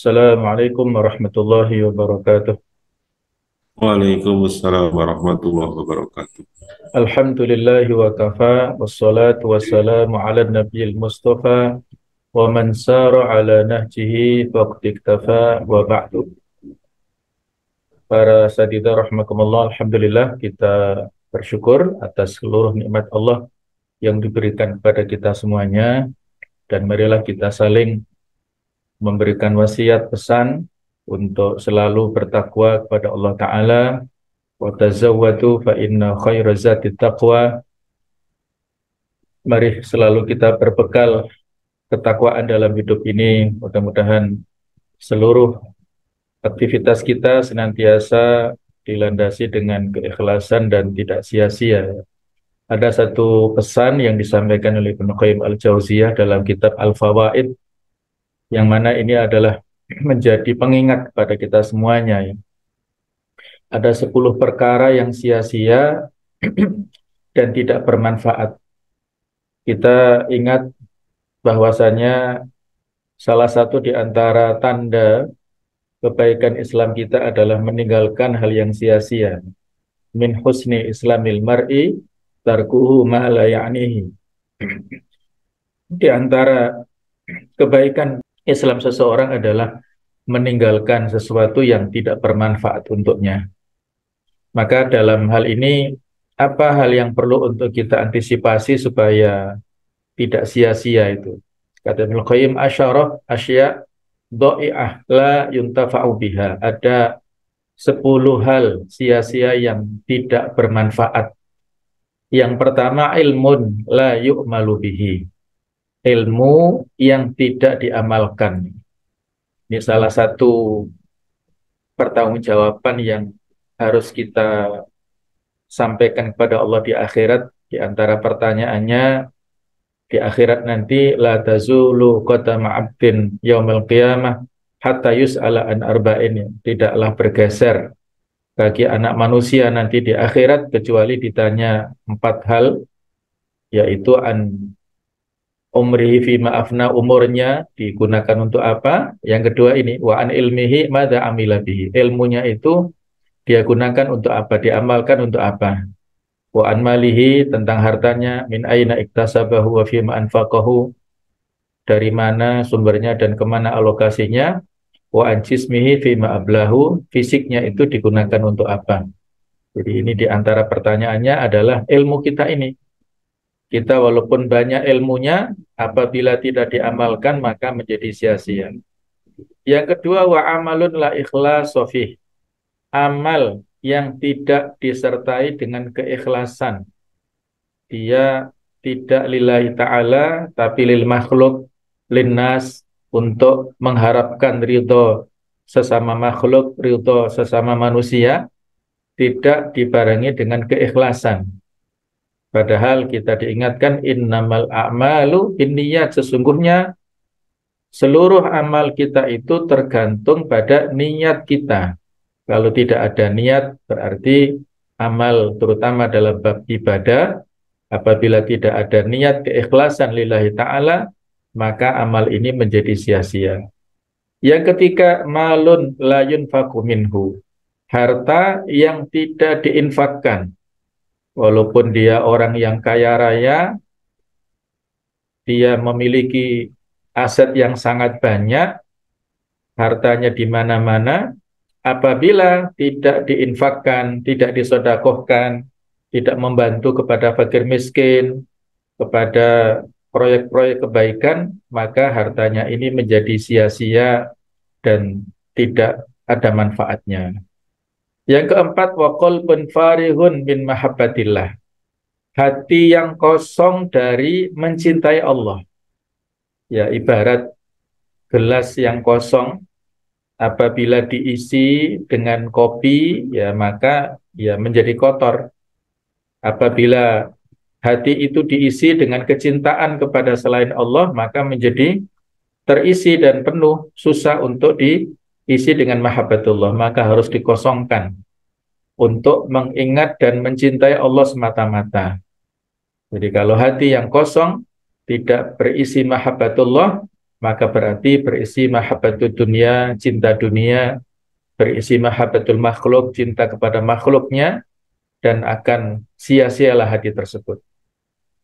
Assalamualaikum warahmatullahi wabarakatuh. Waalaikumsalam warahmatullahi wabarakatuh. Alhamdulillahi wa kafa, wassalatu wassalamu ala nabiyil mustafa, wa man sara ala nahjihi faqad iktafa, wa ba'du. Para sadidah rahmakumullah, Alhamdulillah kita bersyukur atas seluruh nikmat Allah yang diberikan kepada kita semuanya, dan marilah kita saling memberikan wasiat pesan untuk selalu bertakwa kepada Allah Ta'ala. Wa tazawwadu fa inna khaira zati taqwa. Mari selalu kita berbekal ketakwaan dalam hidup ini. Mudah-mudahan seluruh aktivitas kita senantiasa dilandasi dengan keikhlasan dan tidak sia-sia. Ada satu pesan yang disampaikan oleh Ibnu Qayyim Al-Jauziyah dalam kitab Al-Fawaid, yang mana ini adalah menjadi pengingat kepada kita semuanya, ya. Ada 10 perkara yang sia-sia dan tidak bermanfaat. Kita ingat bahwasanya salah satu di antara tanda kebaikan Islam kita adalah meninggalkan hal yang sia-sia. Min husni islamil mar'i tarkuhu ma la ya'nihi. Di antara kebaikan Islam seseorang adalah meninggalkan sesuatu yang tidak bermanfaat untuknya. Maka dalam hal ini, apa hal yang perlu untuk kita antisipasi supaya tidak sia-sia itu? Kata Ibnu Qayyim, asyarah asya dha'i'ah la yuntafa'u biha. Ada 10 hal sia-sia yang tidak bermanfaat. Yang pertama, ilmun la yu'malu bihi. Ilmu yang tidak diamalkan. Ini salah satu pertanggungjawaban yang harus kita sampaikan kepada Allah di akhirat. Di antara pertanyaannya, di akhirat nanti, la tazulu qadama 'abdin yaumil qiyamah hatta yus'ala an arba'in. Tidaklah bergeser bagi anak manusia nanti di akhirat kecuali ditanya 4 hal, yaitu an umrihi fima afna, umurnya digunakan untuk apa. Yang kedua ini, wa an ilmihi madza amila bihi, ilmunya itu dia gunakan untuk apa, diamalkan untuk apa. Wa an malihi, tentang hartanya, min aina iktasabahu wa fima anfaqahu, dari mana sumbernya dan kemana alokasinya. Wa an jismihi fima ablahu, fisiknya itu digunakan untuk apa. Jadi ini di antara pertanyaannya adalah ilmu kita ini. Kita walaupun banyak ilmunya, apabila tidak diamalkan maka menjadi sia-sia. Yang kedua, wa amalun la ikhlas sofih, amal yang tidak disertai dengan keikhlasan. Dia tidak lillahi ta'ala, tapi lil makhluk, linnas, untuk mengharapkan ridho sesama makhluk, ridho sesama manusia, tidak dibarengi dengan keikhlasan. Padahal kita diingatkan innamal a'malu binniyat, sesungguhnya seluruh amal kita itu tergantung pada niat kita. Kalau tidak ada niat, berarti amal terutama dalam bab ibadah, apabila tidak ada niat keikhlasan lillahi ta'ala, maka amal ini menjadi sia-sia. Yang ketiga, malun la yunfaqu minhu, harta yang tidak diinfakkan. Walaupun dia orang yang kaya raya, dia memiliki aset yang sangat banyak, hartanya di mana-mana, apabila tidak diinfakkan, tidak disedekahkan, tidak membantu kepada fakir miskin, kepada proyek-proyek kebaikan, maka hartanya ini menjadi sia-sia dan tidak ada manfaatnya. Yang keempat, wa qalbun farihun min mahabbatillah, hati yang kosong dari mencintai Allah. Ya, ibarat gelas yang kosong, apabila diisi dengan kopi, ya maka ya menjadi kotor. Apabila hati itu diisi dengan kecintaan kepada selain Allah, maka menjadi terisi dan penuh, susah untuk diisi dengan mahabbatullah, maka harus dikosongkan untuk mengingat dan mencintai Allah semata-mata. Jadi kalau hati yang kosong, tidak berisi mahabbatullah, maka berarti berisi mahabbatud dunia, cinta dunia, berisi mahabbatul makhluk, cinta kepada makhluknya, dan akan sia-sialah hati tersebut.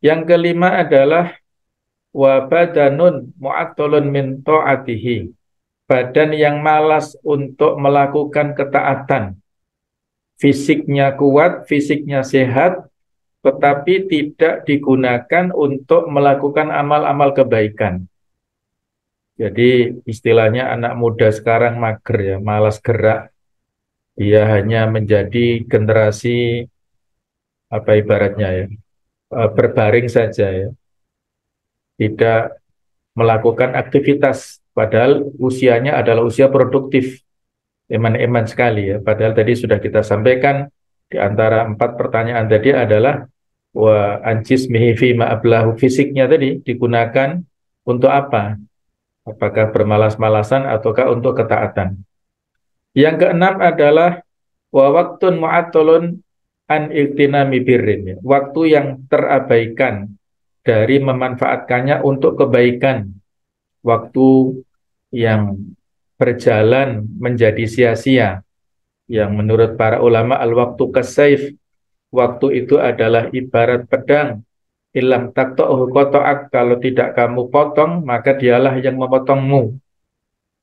Yang kelima adalah wa badanun mu'attalun min ta'atihi, badan yang malas untuk melakukan ketaatan. Fisiknya kuat, fisiknya sehat, tetapi tidak digunakan untuk melakukan amal-amal kebaikan. Jadi istilahnya anak muda sekarang mager ya, malas gerak. Dia hanya menjadi generasi apa ibaratnya ya, berbaring saja ya, tidak melakukan aktivitas. Padahal usianya adalah usia produktif, eman-eman sekali ya. Padahal tadi sudah kita sampaikan di antara 4 pertanyaan tadi adalah wa anjis mihifi ma'ablahu, fisiknya tadi digunakan untuk apa? Apakah bermalas-malasan ataukah untuk ketaatan? Yang keenam adalah wa waktun mu'attalun an iktinami birrin, ya. Waktu yang terabaikan dari memanfaatkannya untuk kebaikan. Waktu yang berjalan menjadi sia-sia. Yang menurut para ulama al-waktu kasaif, waktu itu adalah ibarat pedang. Ilam takto'uhu koto'ak, kalau tidak kamu potong, maka dialah yang memotongmu.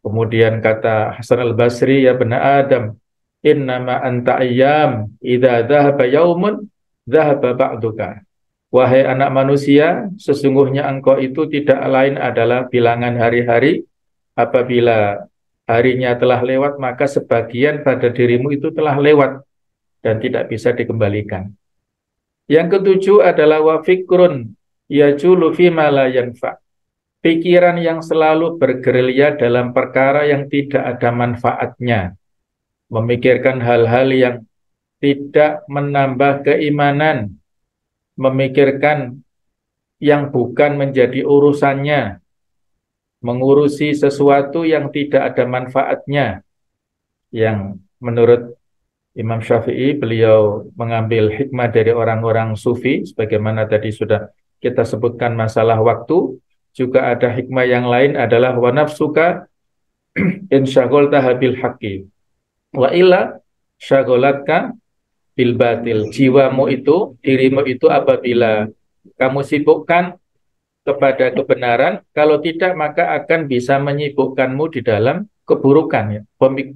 Kemudian kata Hasan al-Basri, ya bena Adam, innama anta ayyam, idza dhahaba yaumun, dhahaba ba'duka. Wahai anak manusia, sesungguhnya engkau itu tidak lain adalah bilangan hari-hari. Apabila harinya telah lewat, maka sebagian pada dirimu itu telah lewat dan tidak bisa dikembalikan. Yang ketujuh adalah wa fikrun yajulu fima la yanfa', pikiran yang selalu bergerilya dalam perkara yang tidak ada manfaatnya, memikirkan hal-hal yang tidak menambah keimanan, memikirkan yang bukan menjadi urusannya, mengurusi sesuatu yang tidak ada manfaatnya, yang menurut Imam Syafi'i, beliau mengambil hikmah dari orang-orang sufi, sebagaimana tadi sudah kita sebutkan masalah waktu. Juga ada hikmah yang lain adalah wa nafsuka in syagholtaha bil haqqi wa illa syagolatka bil batil. Jiwamu itu, dirimu itu apabila kamu sibukkan kepada kebenaran, kalau tidak maka akan bisa menyibukkanmu di dalam keburukan ya.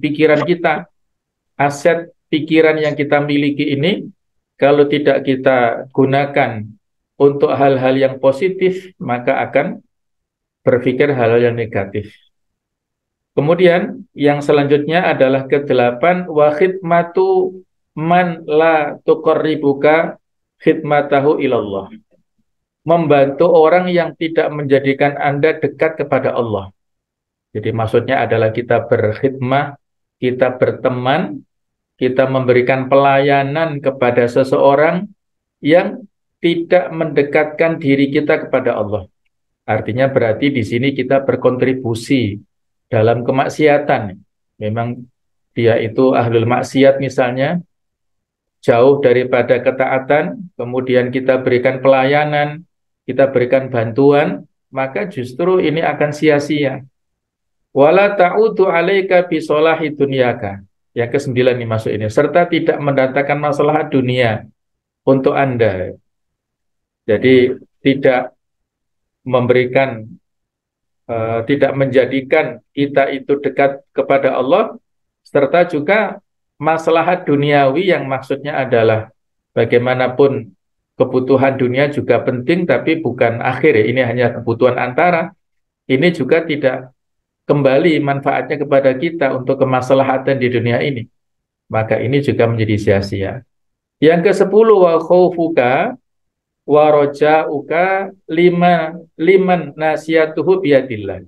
Pikiran kita, aset pikiran yang kita miliki ini, kalau tidak kita gunakan untuk hal-hal yang positif, maka akan berpikir hal-hal yang negatif. Kemudian yang selanjutnya adalah ke-8, wa khidmatu man la tuqarribuka khidmatahu ilallah. Membantu orang yang tidak menjadikan Anda dekat kepada Allah. Jadi maksudnya adalah kita berkhidmah, kita berteman, kita memberikan pelayanan kepada seseorang yang tidak mendekatkan diri kita kepada Allah. Artinya berarti di sini kita berkontribusi dalam kemaksiatan. Memang dia itu ahlul maksiat misalnya, jauh daripada ketaatan, kemudian kita berikan pelayanan, kita berikan bantuan, maka justru ini akan sia-sia. Wala ta'udu 'alaika bi sholahi dunyaka. Yang ke-9 nih masuk ini, serta tidak mendatangkan masalah dunia untuk Anda. Jadi tidak memberikan, tidak menjadikan kita itu dekat kepada Allah, serta juga maslahat duniawi yang maksudnya adalah bagaimanapun kebutuhan dunia juga penting, tapi bukan akhir ya, ini hanya kebutuhan antara. Ini juga tidak kembali manfaatnya kepada kita untuk kemaslahatan di dunia ini. Maka ini juga menjadi sia-sia. Yang ke-10, wa khaufuka wa roja'uka liman nasiyatuhu biyadillah.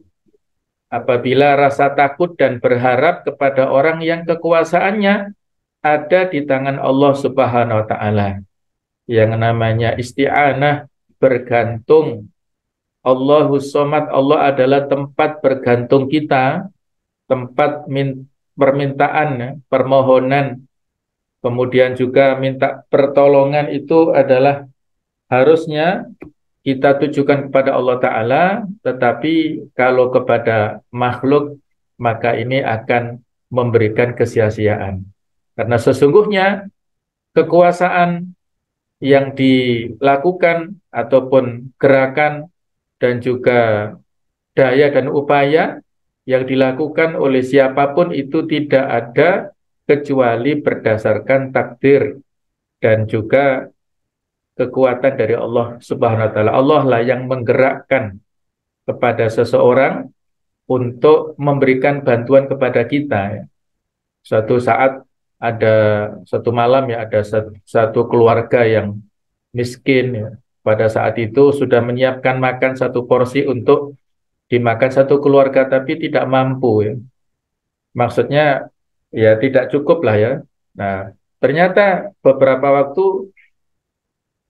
Apabila rasa takut dan berharap kepada orang yang kekuasaannya ada di tangan Allah Subhanahu wa taala. Yang namanya isti'anah, bergantung. Allahus Somad, Allah adalah tempat bergantung kita, tempat permintaan, permohonan, kemudian juga minta pertolongan itu adalah harusnya kita tujukan kepada Allah Ta'ala, tetapi kalau kepada makhluk, maka ini akan memberikan kesia-siaan. Karena sesungguhnya kekuasaan yang dilakukan ataupun gerakan dan juga daya dan upaya yang dilakukan oleh siapapun itu tidak ada kecuali berdasarkan takdir dan juga kekuatan dari Allah Subhanahu wa taala. Allah lah yang menggerakkan kepada seseorang untuk memberikan bantuan kepada kita ya. Suatu saat ada satu malam ya ada satu keluarga yang miskin ya. Pada saat itu sudah menyiapkan makan satu porsi untuk dimakan satu keluarga tapi tidak mampu ya. Maksudnya ya tidak cukup lah ya. Nah, ternyata beberapa waktu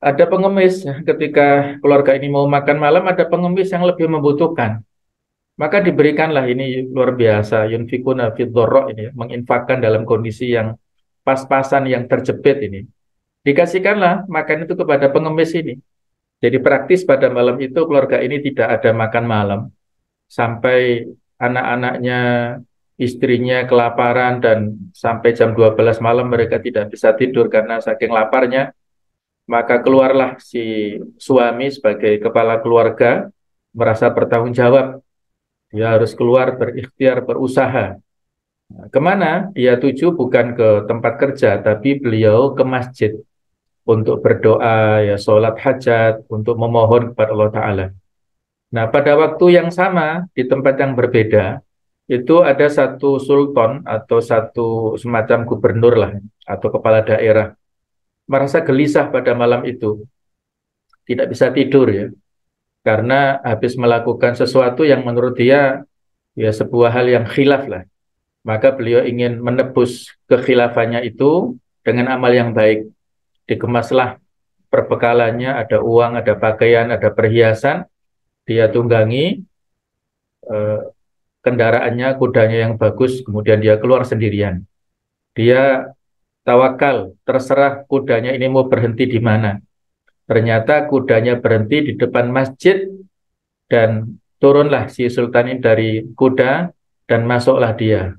ada pengemis ya, ketika keluarga ini mau makan malam ada pengemis yang lebih membutuhkan. Maka diberikanlah ini luar biasa yunfikuna fid dharra ini ya, menginfakkan dalam kondisi yang pas-pasan yang terjepit ini. Dikasihkanlah makan itu kepada pengemis ini. Jadi praktis pada malam itu keluarga ini tidak ada makan malam sampai anak-anaknya, istrinya kelaparan dan sampai jam 12 malam mereka tidak bisa tidur karena saking laparnya. Maka keluarlah si suami sebagai kepala keluarga merasa bertanggung jawab. Dia harus keluar berikhtiar, berusaha. Nah, kemana dia tuju bukan ke tempat kerja, tapi beliau ke masjid untuk berdoa, ya sholat hajat, untuk memohon kepada Allah Ta'ala. Nah, pada waktu yang sama, di tempat yang berbeda, itu ada satu sultan atau satu semacam gubernur lah, atau kepala daerah, merasa gelisah pada malam itu, tidak bisa tidur ya, karena habis melakukan sesuatu yang menurut dia ya sebuah hal yang khilaf lah. Maka beliau ingin menebus kekhilafannya itu dengan amal yang baik. Dikemaslah perbekalannya, ada uang, ada pakaian, ada perhiasan, dia tunggangi eh, kendaraannya, kudanya yang bagus, kemudian dia keluar sendirian. Dia tawakal, terserah kudanya ini mau berhenti di mana. Ternyata kudanya berhenti di depan masjid dan turunlah si sultan ini dari kuda dan masuklah dia.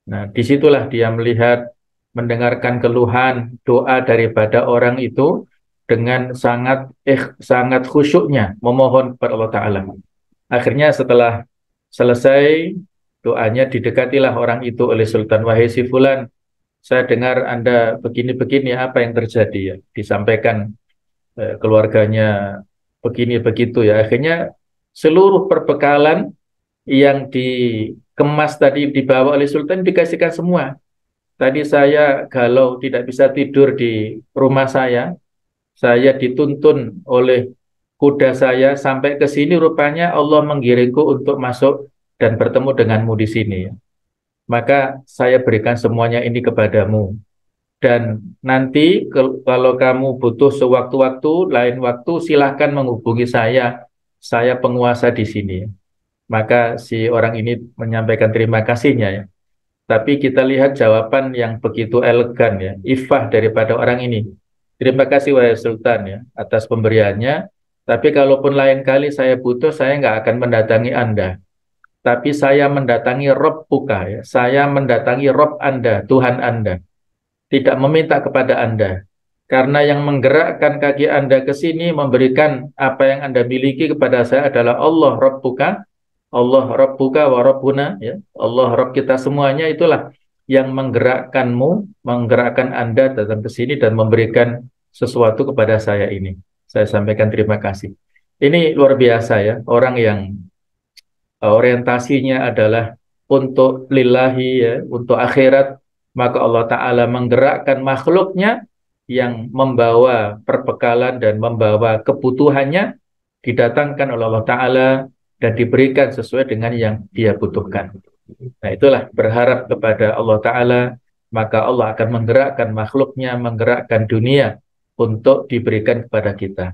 Nah, disitulah dia melihat, mendengarkan keluhan, doa daripada orang itu dengan sangat khusyuknya memohon kepada Allah Ta'ala. Akhirnya setelah selesai doanya didekatilah orang itu oleh Sultan. Wahai si Fulan, saya dengar Anda begini-begini, apa yang terjadi ya? Disampaikan keluarganya begini begitu ya. Akhirnya seluruh perbekalan yang dikemas tadi dibawa oleh Sultan dikasihkan semua. Tadi saya galau tidak bisa tidur di rumah saya dituntun oleh kuda saya sampai ke sini, rupanya Allah menggiringku untuk masuk dan bertemu denganmu di sini. Maka saya berikan semuanya ini kepadamu. Dan nanti kalau kamu butuh sewaktu-waktu, lain waktu silahkan menghubungi saya penguasa di sini. Maka si orang ini menyampaikan terima kasihnya ya. Tapi kita lihat jawaban yang begitu elegan ya, ifah daripada orang ini. Terima kasih wahai Sultan ya atas pemberiannya. Tapi kalaupun lain kali saya butuh, saya nggak akan mendatangi Anda. Tapi saya mendatangi Rob Buka ya. Saya mendatangi Rob Anda, Tuhan Anda. Tidak meminta kepada Anda. Karena yang menggerakkan kaki Anda ke sini, memberikan apa yang Anda miliki kepada saya adalah Allah Rob Buka. Allah Rabbuka wa Rabbuna ya. Allah Rabb kita semuanya, itulah yang menggerakkanmu, menggerakkan Anda datang ke sini dan memberikan sesuatu kepada saya ini. Saya sampaikan terima kasih. Ini luar biasa ya, orang yang orientasinya adalah untuk lillahi ya, untuk akhirat, maka Allah Ta'ala menggerakkan makhluknya yang membawa perbekalan dan membawa kebutuhannya didatangkan oleh Allah Ta'ala dan diberikan sesuai dengan yang dia butuhkan. Nah, itulah berharap kepada Allah Ta'ala, maka Allah akan menggerakkan makhluknya, menggerakkan dunia untuk diberikan kepada kita.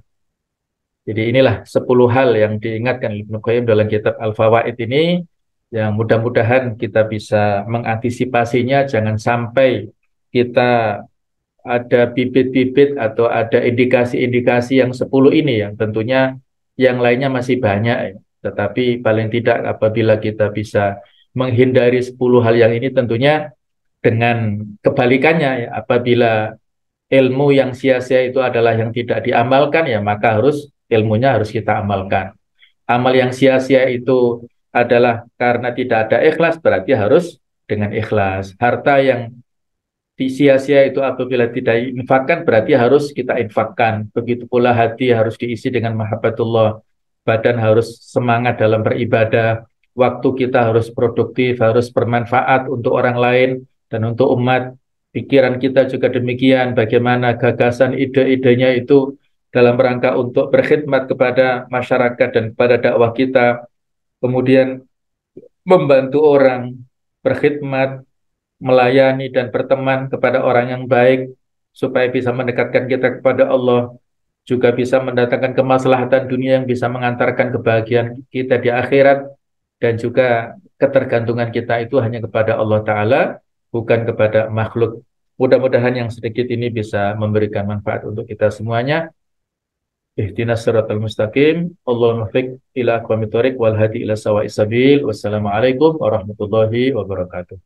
Jadi inilah 10 hal yang diingatkan Ibnu Qayyim dalam kitab Al-Fawaid ini, yang mudah-mudahan kita bisa mengantisipasinya, jangan sampai kita ada bibit-bibit atau ada indikasi-indikasi yang 10 ini yang tentunya yang lainnya masih banyak ya. Tetapi paling tidak apabila kita bisa menghindari 10 hal yang ini tentunya dengan kebalikannya ya, apabila ilmu yang sia-sia itu adalah yang tidak diamalkan ya maka ilmunya harus kita amalkan. Amal yang sia-sia itu adalah karena tidak ada ikhlas berarti harus dengan ikhlas. Harta yang sia-sia itu apabila tidak diinfakkan berarti harus kita infakkan. Begitu pula hati harus diisi dengan mahabbatullah. Badan harus semangat dalam beribadah. Waktu kita harus produktif, harus bermanfaat untuk orang lain dan untuk umat. Pikiran kita juga demikian, bagaimana gagasan ide-idenya itu dalam rangka untuk berkhidmat kepada masyarakat dan kepada dakwah kita. Kemudian membantu orang, berkhidmat, melayani dan berteman kepada orang yang baik supaya bisa mendekatkan kita kepada Allah, juga bisa mendatangkan kemaslahatan dunia yang bisa mengantarkan kebahagiaan kita di akhirat, dan juga ketergantungan kita itu hanya kepada Allah Ta'ala, bukan kepada makhluk. Mudah-mudahan yang sedikit ini bisa memberikan manfaat untuk kita semuanya. Ihdinas siratal mustaqim. Allahumma fiq ila aqwamit thoriq wal hadi ila sawa'is sabil. Wassalamualaikum warahmatullahi wabarakatuh.